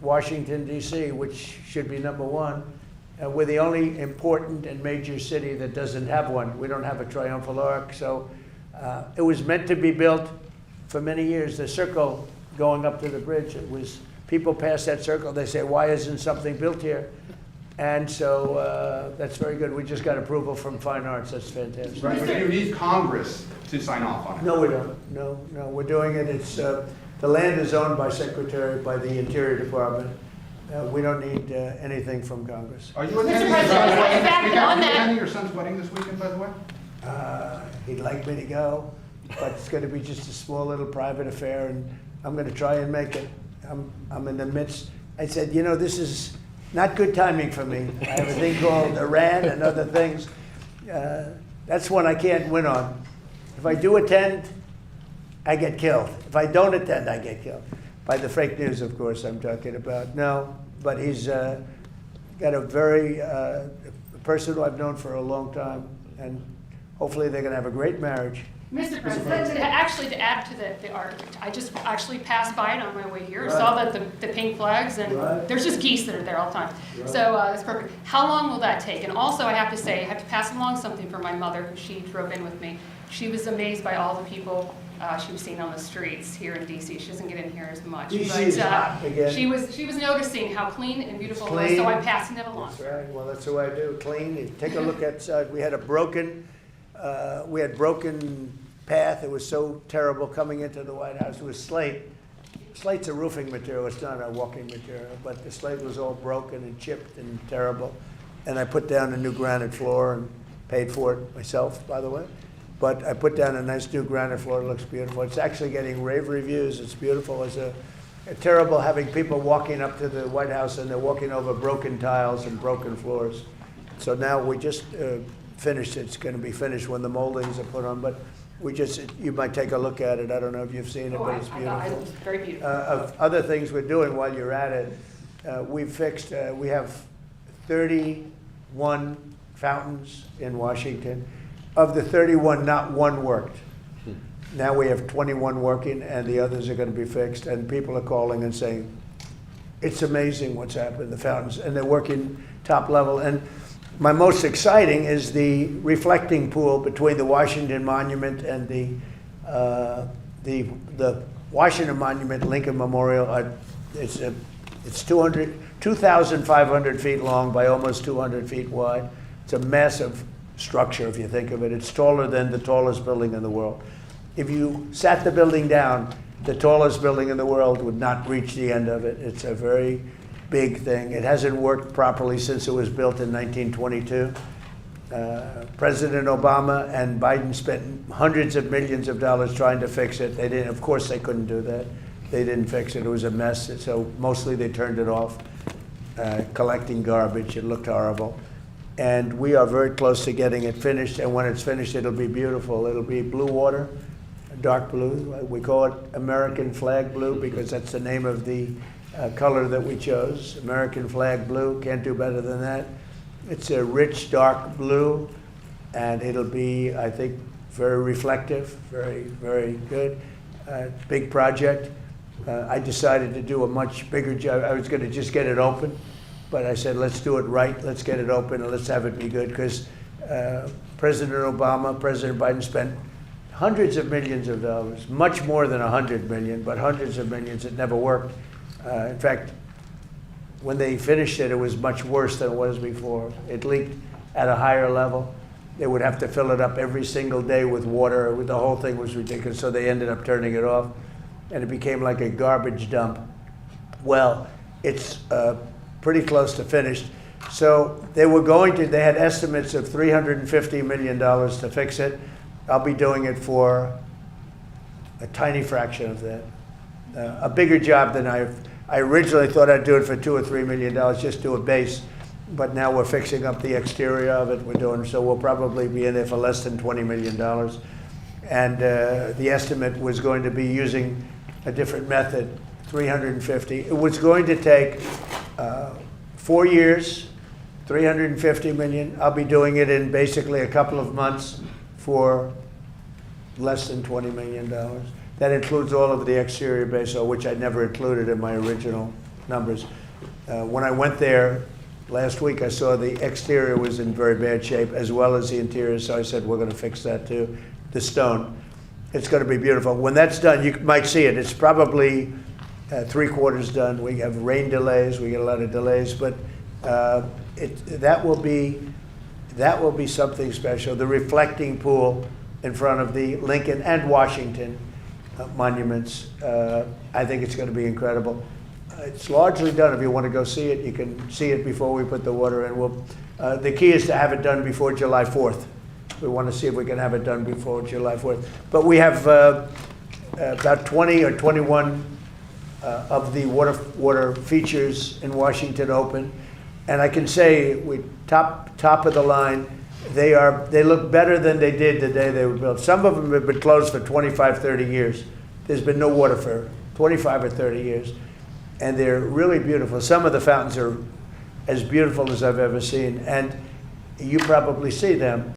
Washington D.C., which should be number one. We're the only important and major city that doesn't have one. We don't have a triumphal arch, so it was meant to be built for many years. The circle going up to the bridge, it was, people pass that circle, they say, why isn't something built here? And so that's very good. We just got approval from Fine Arts. That's fantastic. Right, but you need Congress to sign off on it. No, we don't. No, we're doing it. It's the land is owned by the Interior Department. We don't need anything from Congress. Are you Mr. attending President, in fact, on that, your son's wedding this weekend, by the way? He'd like me to go, but it's going to be just a small little private affair, and I'm going to try and make it. I'm in the midst. I said, you know, this is not good timing for me. I have a thing called Iran and other things. That's one I can't win on. If I do attend, I get killed. If I don't attend, I get killed. By the fake news, of course, I'm talking about. No, but he's got a very, a person who I've known for a long time, and hopefully they're going to have a great marriage. Mr. President, actually to add to the art, I just actually passed by it on my way here, saw that the pink flags, and there's just geese that are there all the time. So that's perfect. How long will that take? And also I have to say, I have to pass along something for my mother, who she drove in with me. She was amazed by all the people she was seeing on the streets here in D.C. She doesn't get in here as much. D.C. is hot again. She was noticing how clean and beautiful it was, so I'm passing it along. That's right. Well, that's what I do. Clean. You take a look outside. We had broken path. It was so terrible coming into the White House. It was slate. Slate's a roofing material. It's not a walking material. But the slate was all broken and chipped and terrible. And I put down a new granite floor and paid for it myself, by the way. But I put down a nice new granite floor. It looks beautiful. It's actually getting rave reviews. It's beautiful. It's a terrible having people walking up to the White House and they're walking over broken tiles and broken floors. So now we just finished. It's going to be finished when the moldings are put on. But we just, you might take a look at it. I don't know if you've seen it, but it's beautiful. It's very beautiful. Of other things we're doing while you're at it, we've fixed, we have 31 fountains in Washington. Of the 31, not one worked. Now we have 21 working, and the others are going to be fixed. And people are calling and saying, it's amazing what's happened, the fountains, and they're working top level. And my most exciting is the reflecting pool between the Washington Monument and the Washington Monument Lincoln Memorial. It's 2,500 feet long by almost 200 feet wide. It's a massive structure, if you think of it. It's taller than the tallest building in the world. If you sat the building down, the tallest building in the world would not reach the end of it. It's a very big thing. It hasn't worked properly since it was built in 1922. President Obama and Biden spent hundreds of millions of dollars trying to fix it. They didn't, of course they couldn't do that. They didn't fix it. It was a mess. So mostly they turned it off, collecting garbage. It looked horrible. And we are very close to getting it finished. And when it's finished, it'll be beautiful. It'll be blue water, dark blue. We call it American flag blue because that's the name of the color that we chose. American flag blue, can't do better than that. It's a rich, dark blue, and it'll be, I think, very reflective, very, very good. Big project. I decided to do a much bigger job. I was going to just get it open, but I said, let's do it right. Let's get it open and let's have it be good, because President Obama, President Biden spent hundreds of millions of dollars, much more than 100 million, but hundreds of millions. It never worked. In fact, when they finished it, it was much worse than it was before. It leaked at a higher level. They would have to fill it up every single day with water. The whole thing was ridiculous, so they ended up turning it off, and it became like a garbage dump. Well, it's pretty close to finished. So they had estimates of $350 million to fix it. I'll be doing it for a tiny fraction of that. A bigger job than I originally thought I'd do it for $2 or $3 million, just do a base. But now we're fixing up the exterior of it. So we'll probably be in there for less than $20 million. And the estimate was going to be using a different method, 350. It was going to take 4 years, 350 million. I'll be doing it in basically a couple of months for less than $20 million. That includes all of the exterior base, which I never included in my original numbers. When I went there last week, I saw the exterior was in very bad shape as well as the interior, so I said, we're going to fix that too. The stone. It's going to be beautiful. When that's done, you might see it. It's probably 3/4 done. We have rain delays. We get a lot of delays, but that will be something special. The reflecting pool in front of the Lincoln and Washington monuments. I think it's going to be incredible. It's largely done. If you want to go see it, you can see it before we put the water in. The key is to have it done before July 4th. We want to see if we can have it done before July 4th. But we have about 20 or 21 of the water features in Washington open. And I can say, we top of the line, they look better than they did the day they were built. Some of them have been closed for 25, 30 years. There's been no water for 25 or 30 years. And they're really beautiful. Some of the fountains are as beautiful as I've ever seen. And you probably see them.